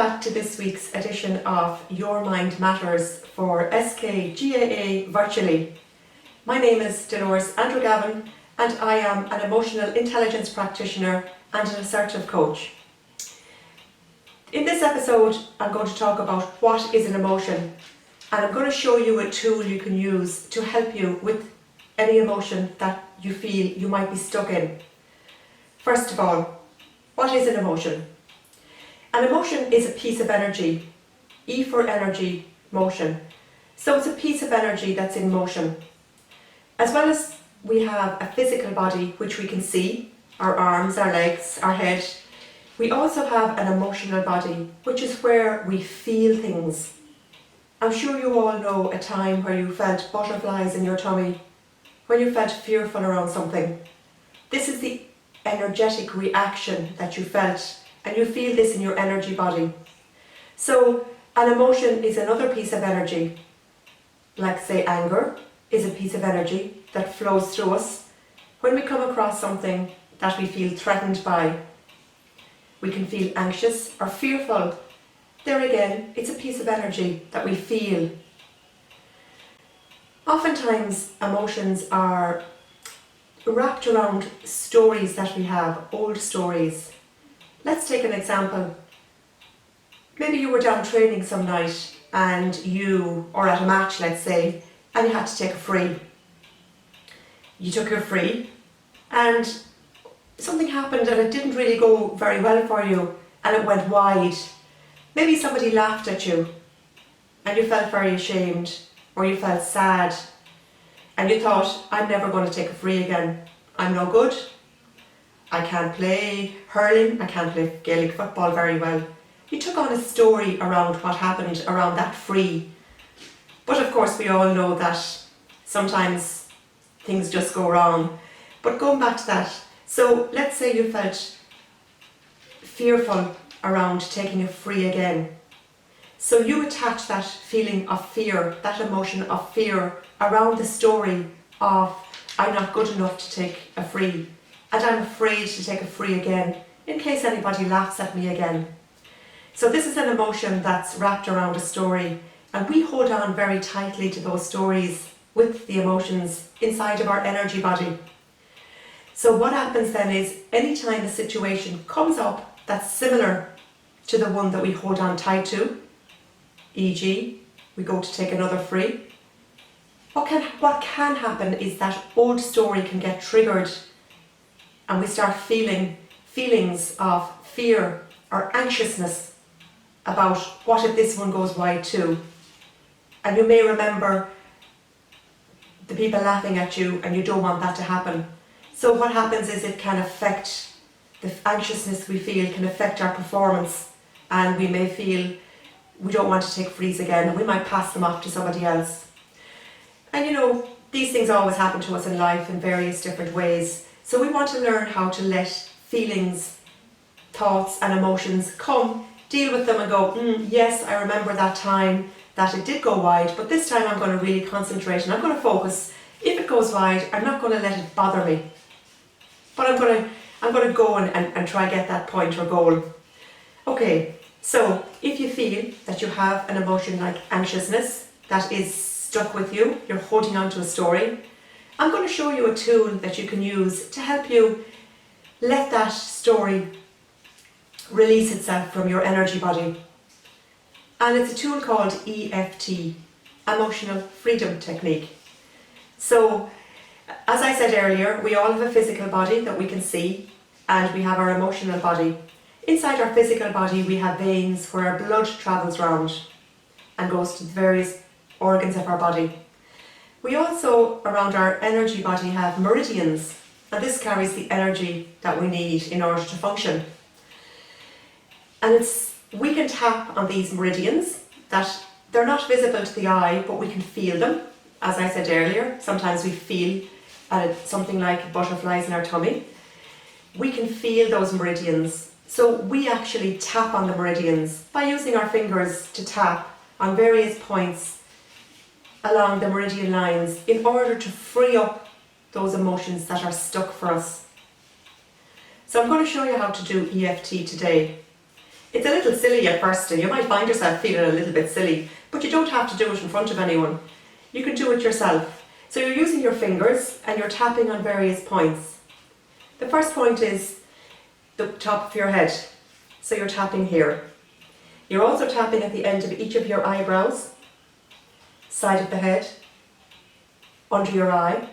back to this week's edition of Your Mind Matters for SKGAA virtually. My name is Dolores Andrew-Gavin and I am an emotional intelligence practitioner and an assertive coach. In this episode I'm going to talk about what is an emotion, and I'm going to show you a tool you can use to help you with any emotion that you feel you might be stuck in. First of all, what is an emotion? An emotion is a piece of energy. E for energy, motion. So it's a piece of energy that's in motion. As well as we have a physical body which we can see, our arms, our legs, our head, we also have an emotional body, which is where we feel things. I'm sure you all know a time where you felt butterflies in your tummy, when you felt fearful around something. This is the energetic reaction that you felt, and you feel this in your energy body. So an emotion is another piece of energy, like say anger is a piece of energy that flows through us. When we come across something that we feel threatened by, we can feel anxious or fearful. There again, it's a piece of energy that we feel. Oftentimes emotions are wrapped around stories that we have, old stories. Let's take an example. Maybe you were down training some night and or at a match, let's say, and you had to take a free. You took your free and something happened and it didn't really go very well for you and it went wide. Maybe somebody laughed at you and you felt very ashamed, or you felt sad and you thought, I'm never going to take a free again. I'm no good. I can't play hurling, I can't play Gaelic football very well. You took on a story around what happened around that free. But of course we all know that sometimes things just go wrong. But going back to that, so let's say you felt fearful around taking a free again. So you attach that feeling of fear, that emotion of fear around the story of I'm not good enough to take a free. And I'm afraid to take a free again, in case anybody laughs at me again. So this is an emotion that's wrapped around a story, and we hold on very tightly to those stories with the emotions inside of our energy body. So what happens then is, anytime a situation comes up that's similar to the one that we hold on tight to, e.g., we go to take another free, what can happen is that old story can get triggered and we start feeling feelings of fear or anxiousness about what if this one goes wide too. And you may remember the people laughing at you and you don't want that to happen. So what happens is it can affect, the anxiousness we feel can affect our performance, and we may feel we don't want to take frees again and we might pass them off to somebody else. And you know, these things always happen to us in life in various different ways. So we want to learn how to let feelings, thoughts and emotions come, deal with them and go, yes, I remember that time that it did go wide, but this time I'm going to really concentrate and I'm going to focus. If it goes wide, I'm not going to let it bother me. But I'm going to go and try and get that point or goal. Okay, so if you feel that you have an emotion like anxiousness that is stuck with you, you're holding on to a story, I'm going to show you a tool that you can use to help you let that story release itself from your energy body. And it's a tool called EFT, Emotional Freedom Technique. So, as I said earlier, we all have a physical body that we can see, and we have our emotional body. Inside our physical body we have veins where our blood travels around and goes to the various organs of our body. We also, around our energy body, have meridians, and this carries the energy that we need in order to function. And we can tap on these meridians, that they're not visible to the eye, but we can feel them. As I said earlier, sometimes we feel something like butterflies in our tummy. We can feel those meridians. So we actually tap on the meridians by using our fingers to tap on various points along the meridian lines in order to free up those emotions that are stuck for us. So I'm going to show you how to do EFT today. It's a little silly at first and you might find yourself feeling a little bit silly, but you don't have to do it in front of anyone. You can do it yourself. So you're using your fingers and you're tapping on various points. The first point is the top of your head. So you're tapping here. You're also tapping at the end of each of your eyebrows, side of the head, under your eye,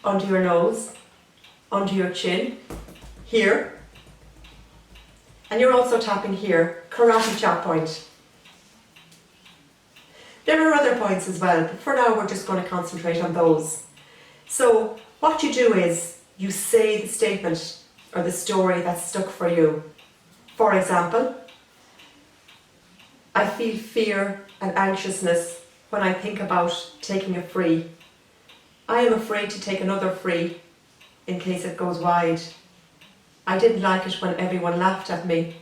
under your nose, under your chin, here. And you're also tapping here, karate chop point. There are other points as well, but for now we're just going to concentrate on those. So what you do is you say the statement or the story that's stuck for you. For example, I feel fear and anxiousness when I think about taking a free. I am afraid to take another free in case it goes wide. I didn't like it when everyone laughed at me.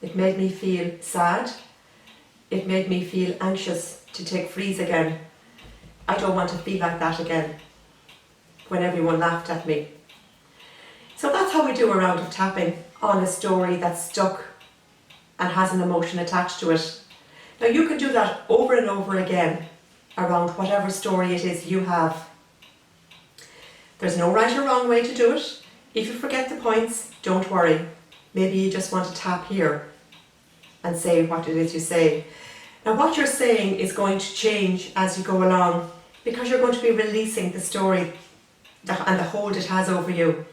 It made me feel sad. It made me feel anxious to take frees again. I don't want to feel like that again when everyone laughed at me. So that's how we do a round of tapping on a story that's stuck and has an emotion attached to it. Now you can do that over and over again around whatever story it is you have. There's no right or wrong way to do it. If you forget the points, don't worry. Maybe you just want to tap here and say what it is you say. Now what you're saying is going to change as you go along because you're going to be releasing the story and the hold it has over you.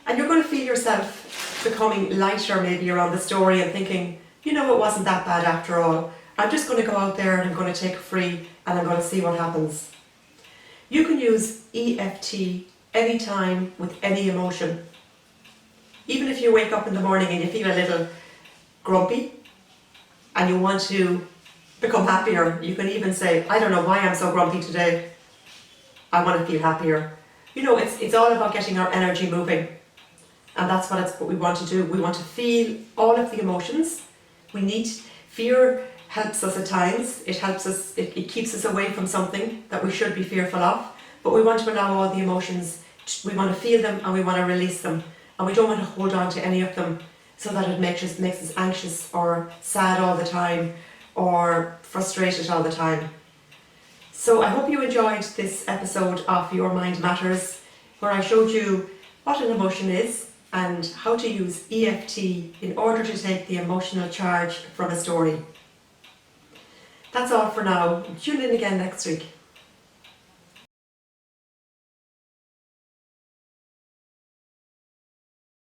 And you're going to feel yourself becoming lighter maybe around the story and thinking, you know, it wasn't that bad after all. I'm just going to go out there and I'm going to take a free and I'm going to see what happens. You can use EFT anytime with any emotion. Even if you wake up in the morning and you feel a little grumpy and you want to become happier, you can even say, I don't know why I'm so grumpy today. I want to feel happier. You know, it's all about getting our energy moving. And that's what we want to do. We want to feel all of the emotions. We need fear helps us at times. It helps us, it keeps us away from something that we should be fearful of. But we want to allow all the emotions. We want to feel them and we want to release them. And we don't want to hold on to any of them so that it makes us anxious or sad all the time or frustrated all the time. So I hope you enjoyed this episode of Your Mind Matters, where I showed you what an emotion is and how to use EFT in order to take the emotional charge from a story. That's all for now. Tune in again next week.